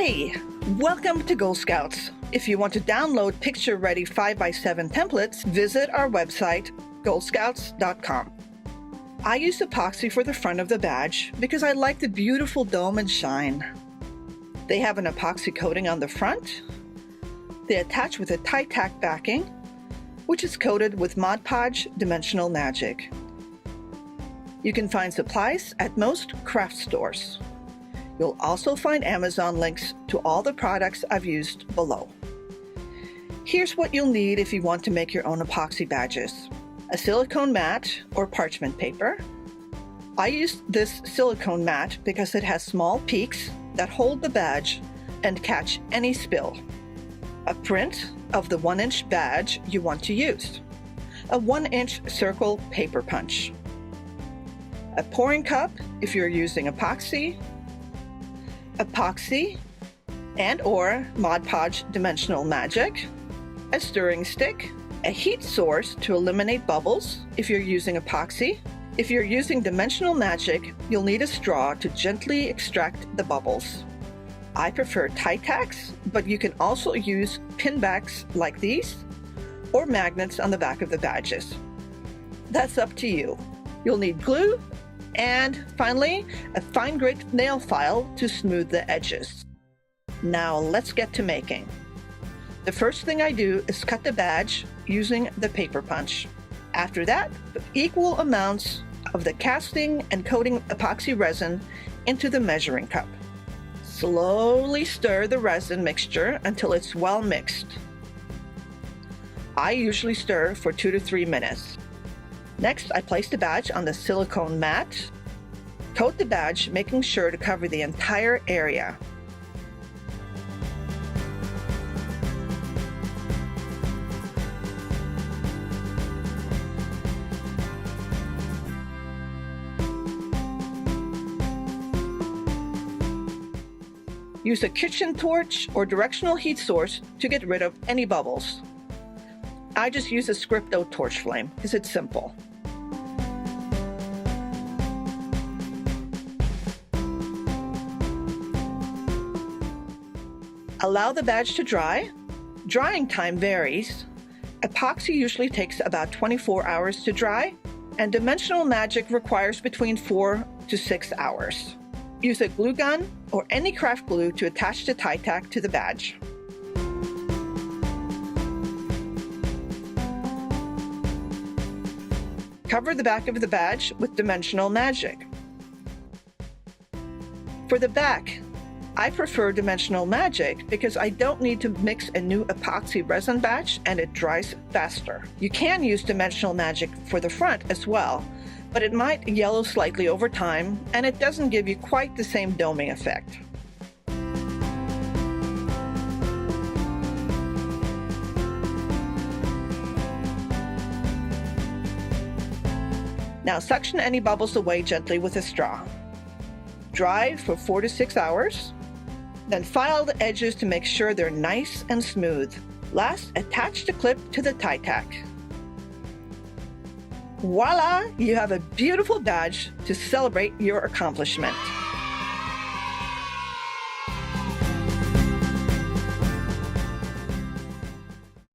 Hey, welcome to Goal Scouts. If you want to download picture-ready 5x7 templates, visit our website, goalscouts.com. I use epoxy for the front of the badge because I like the beautiful dome and shine. They have an epoxy coating on the front. They attach with a tie-tack backing, which is coated with Mod Podge Dimensional Magic. You can find supplies at most craft stores. You'll also find Amazon links to all the products I've used below. Here's what you'll need if you want to make your own epoxy badges: a silicone mat or parchment paper. I used this silicone mat because it has small peaks that hold the badge and catch any spill. A print of the 1-inch badge you want to use. A 1-inch circle paper punch. A pouring cup if you're using epoxy and/or Mod Podge Dimensional Magic, a stirring stick, a heat source to eliminate bubbles if you're using epoxy. If you're using Dimensional Magic, you'll need a straw to gently extract the bubbles. I prefer tie tacks, but you can also use pin backs like these or magnets on the back of the badges. That's up to you. You'll need glue and, finally, a fine grit nail file to smooth the edges. Now let's get to making. The first thing I do is cut the badge using the paper punch. After that, put equal amounts of the casting and coating epoxy resin into the measuring cup. Slowly stir the resin mixture until it's well mixed. I usually stir for 2 to 3 minutes. Next, I place the badge on the silicone mat. Coat the badge, making sure to cover the entire area. Use a kitchen torch or directional heat source to get rid of any bubbles. I just use a Scripto torch flame because it's simple. Allow the badge to dry. Drying time varies. Epoxy usually takes about 24 hours to dry, and Dimensional Magic requires between 4 to 6 hours. Use a glue gun or any craft glue to attach the tie tack to the badge. Cover the back of the badge with Dimensional Magic. For the back, I prefer Dimensional Magic because I don't need to mix a new epoxy resin batch and it dries faster. You can use Dimensional Magic for the front as well, but it might yellow slightly over time and it doesn't give you quite the same doming effect. Now suction any bubbles away gently with a straw. Dry for 4 to 6 hours. Then file the edges to make sure they're nice and smooth. Last, attach the clip to the tie tack. Voila! You have a beautiful badge to celebrate your accomplishment.